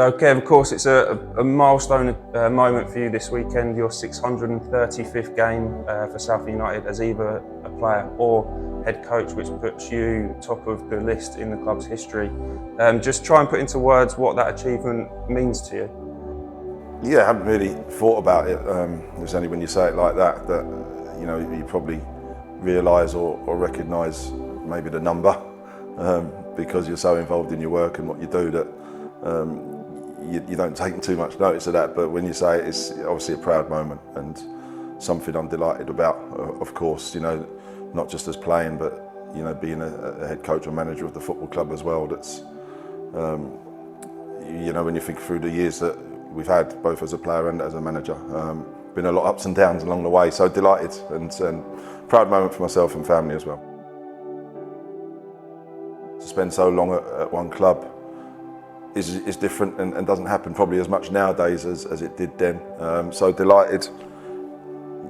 So Kev, of course it's a milestone moment for you this weekend, your 635th game for Southend United as either a player or head coach, which puts you top of the list in the club's history. Just try and put into words what that achievement means to you. Yeah, I haven't really thought about it. It's only when you say it like that that you probably realise or recognise maybe the number because you're so involved in your work and what you do that you don't take too much notice of that. But when you say it, it's obviously a proud moment and something I'm delighted about. Of course, not just as playing, but being a head coach or manager of the football club as well. That's when you think through the years that we've had, both as a player and as a manager, been a lot of ups and downs along the way. So delighted and proud moment for myself and family as well. To spend so long at one club is different and doesn't happen probably as much nowadays as it did then. So delighted,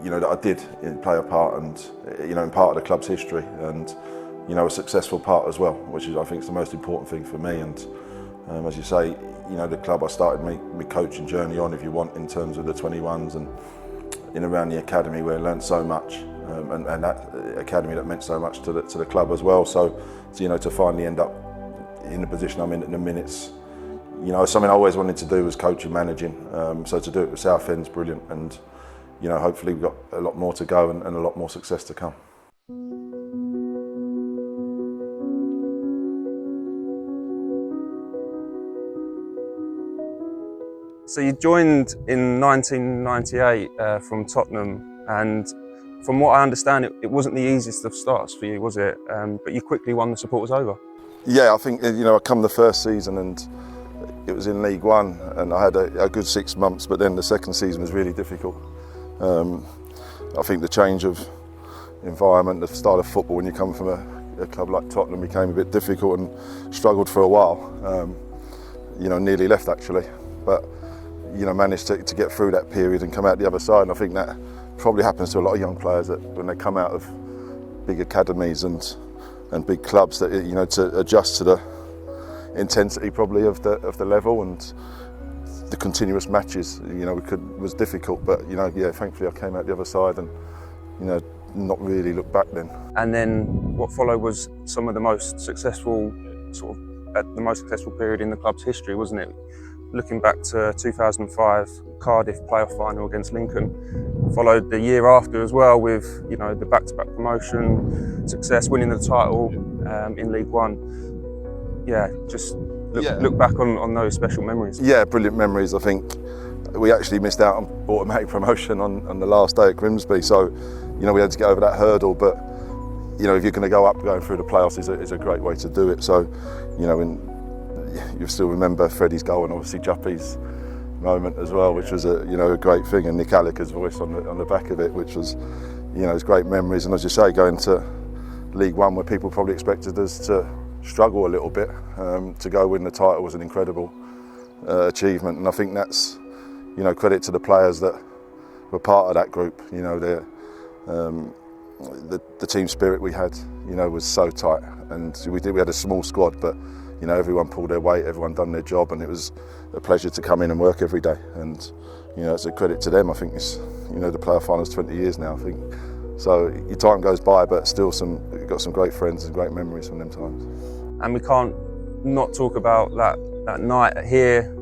that I did play a part and in part of the club's history and a successful part as well, which is I think is the most important thing for me. And as you say, the club I started my coaching journey on, if you want, in terms of the 21s and in around the academy where I learned so much, and that academy that meant so much to the club as well. So to finally end up in the position I'm in the minutes, something I always wanted to do was coach and managing. So to do it with Southend's brilliant, and hopefully we've got a lot more to go and a lot more success to come. So you joined in 1998 from Tottenham, and from what I understand, it wasn't the easiest of starts for you, was it? But you quickly won the supporters over. Yeah, I think I come the first season and it was in League One, and I had a good 6 months, but then the second season was really difficult. I think the change of environment, the style of football when you come from a club like Tottenham became a bit difficult and struggled for a while. Nearly left actually, but managed to get through that period and come out the other side. And I think that probably happens to a lot of young players that when they come out of big academies and big clubs, that to adjust to the intensity probably of the level and the continuous matches was difficult. But thankfully I came out the other side and not really looked back then. And then what followed was some of the most successful period in the club's history, wasn't it? Looking back to 2005 Cardiff playoff final against Lincoln, followed the year after as well with the back-to-back promotion success, winning the title in League One. Yeah, just look back on those special memories. Yeah, brilliant memories. I think we actually missed out on automatic promotion on the last day at Grimsby, so we had to get over that hurdle. But if you're going to go up, going through the playoffs is a great way to do it. So you still remember Freddie's goal and obviously Juppy's moment as well, which was a great thing, and Nick Alliker's voice on the back of it, which was it's great memories. And as you say, going to League One where people probably expected us to struggle a little bit, to go win the title was an incredible achievement. And I think that's credit to the players that were part of that group. The team spirit we had was so tight, and we had a small squad, but everyone pulled their weight, everyone done their job, and it was a pleasure to come in and work every day. And it's a credit to them. I think it's the playoff finals 20 years now, I think. So your time goes by, but still you've got some great friends and great memories from them times. And we can't not talk about that night here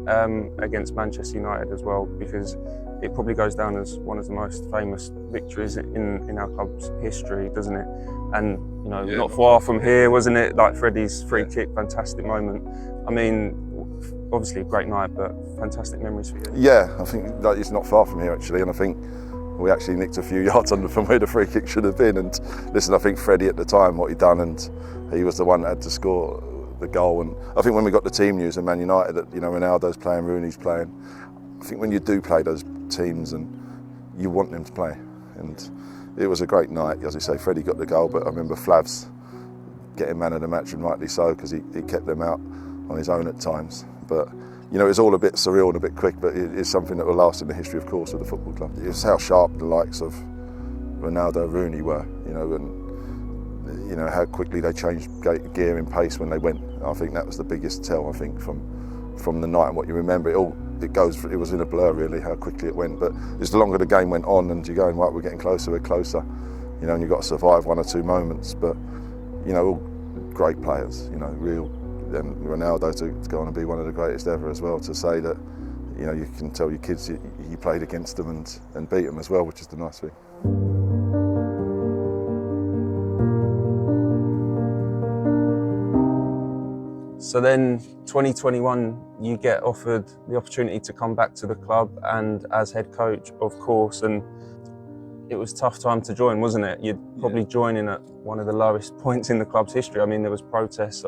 against Manchester United as well, because it probably goes down as one of the most famous victories in our club's history, doesn't it? And not far from here, wasn't it? Like Freddie's free kick, fantastic moment. I mean, obviously a great night, but fantastic memories for you. Yeah, I think that it's not far from here actually, and I think we actually nicked a few yards under from where the free kick should have been. And listen, I think Freddie at the time, what he'd done, and he was the one that had to score the goal. And I think when we got the team news in Man United that Ronaldo's playing, Rooney's playing, I think when you do play those teams and you want them to play, and it was a great night. As I say, Freddie got the goal, but I remember Flavs getting man of the match, and rightly so, because he kept them out on his own at times. But it's all a bit surreal and a bit quick, but it is something that will last in the history, of course, of the football club. It's how sharp the likes of Ronaldo, Rooney were, and how quickly they changed gear in pace when they went. I think that was the biggest tell, I think, from from the night and what you remember, it was in a blur really how quickly it went. But as the longer the game went on and you're going, right, we're getting closer, you know, and you've got to survive one or two moments. But, you know, all great players, you know, and Ronaldo to go on and be one of the greatest ever as well, to say that, you know, you can tell your kids you played against them and beat them as well, which is the nice thing. So then 2021, you get offered the opportunity to come back to the club and as head coach, of course, and it was a tough time to join, wasn't it? You'd probably join in at one of the lowest points in the club's history. I mean, there was protests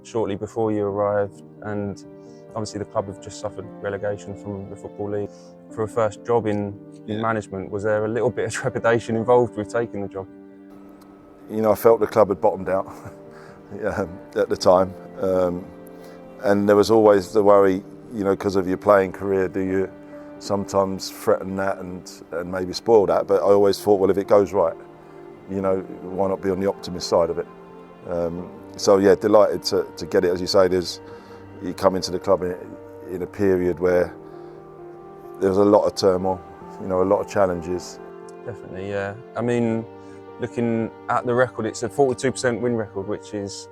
shortly before you arrived, and obviously the club have just suffered relegation from the Football League. For a first job in management, was there a little bit of trepidation involved with taking the job? You know, I felt the club had bottomed out at the time. And there was always the worry, you know, because of your playing career, do you sometimes threaten that and maybe spoil that? But I always thought, well, if it goes right, you know, why not be on the optimist side of it? So yeah, delighted to get it. As you say, you come into the club in a period where there was a lot of turmoil, you know, a lot of challenges. Definitely, yeah. I mean, looking at the record, it's a 42% win record, which is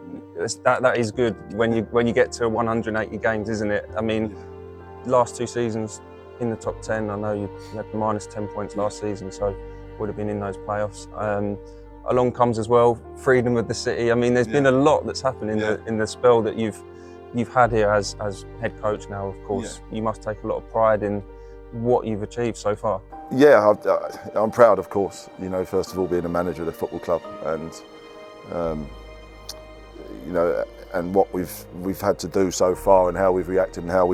that is good when you get to 180 games, isn't it? I mean, last two seasons in the top 10. I know you had minus 10 points last season, so would have been in those playoffs. Along comes as well freedom of the city. I mean, there's been a lot that's happened in the spell that you've had here as head coach now. Of course, you must take a lot of pride in what you've achieved so far. Yeah, I'm proud, of course. You know, first of all, being a manager of the football club, and you know, and what we've had to do so far, and how we've reacted, and how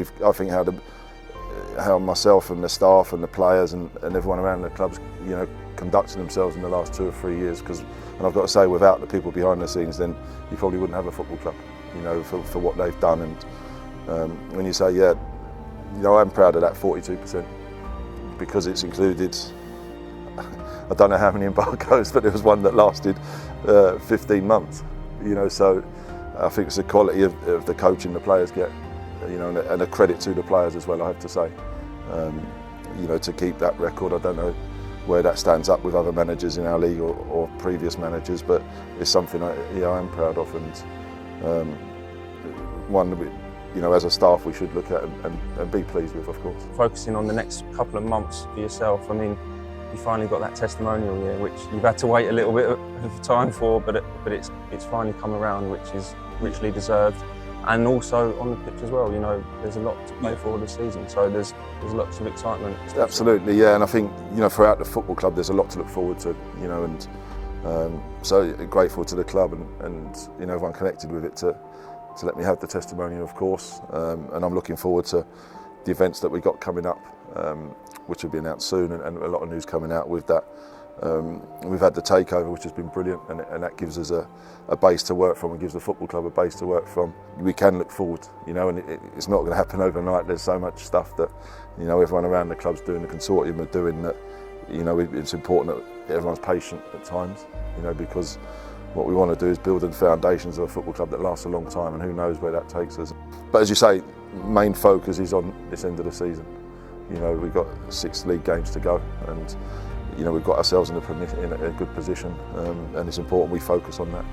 myself and the staff and the players and everyone around the club's, you know, conducted themselves in the last 2 or 3 years. And I've got to say, without the people behind the scenes, then you probably wouldn't have a football club, you know, for what they've done. And when you say, yeah, you know, I'm proud of that 42%, because it's included, I don't know how many embargoes, but there was one that lasted 15 months, you know, so I think it's the quality of the coaching the players get, you know, and a credit to the players as well, I have to say. You know, to keep that record, I don't know where that stands up with other managers in our league or previous managers, but it's something I am proud of, and one that, you know, as a staff we should look at and be pleased with, of course. Focusing on the next couple of months for yourself, I mean, you finally got that testimonial year, which you've had to wait a little bit of time for, but it's finally come around, which is richly deserved. And also on the pitch as well, you know, there's a lot to play for this season, so there's lots of excitement. Absolutely, yeah, and I think, you know, throughout the football club there's a lot to look forward to, you know, and so grateful to the club and you know, everyone connected with it to let me have the testimonial, of course, and I'm looking forward to the events that we got coming up, which will be announced soon, and a lot of news coming out with that. We've had the takeover, which has been brilliant, and that gives us a base to work from, and gives the football club a base to work from. We can look forward, you know, and it's not going to happen overnight. There's so much stuff that, you know, everyone around the club's doing, the consortium are doing, that, you know, it's important that everyone's patient at times, you know, because what we want to do is build the foundations of a football club that lasts a long time, and who knows where that takes us. But as you say, main focus is on this end of the season. You know, we've got 6 league games to go, and you know, we've got ourselves in a good position, and it's important we focus on that,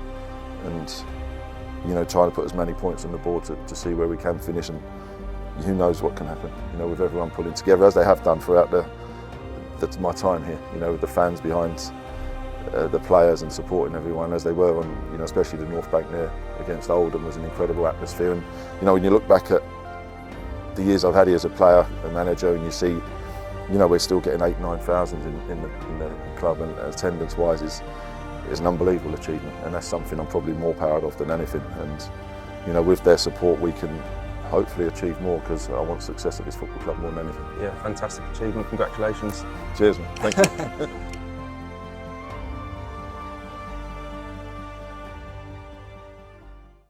and you know, trying to put as many points on the board to see where we can finish, and who knows what can happen, you know, with everyone pulling together as they have done throughout my time here, you know, with the fans behind the players and supporting everyone as they were on, you know, especially the North Bank there against Oldham was an incredible atmosphere. And you know, when you look back at the years I've had here as a player, a manager, and you see, you know, we're still getting 8,000-9,000 in the club, and attendance-wise is an unbelievable achievement, and that's something I'm probably more proud of than anything. And you know, with their support, we can hopefully achieve more, because I want success at this football club more than anything. Yeah, fantastic achievement. Congratulations. Cheers, man. Thank you.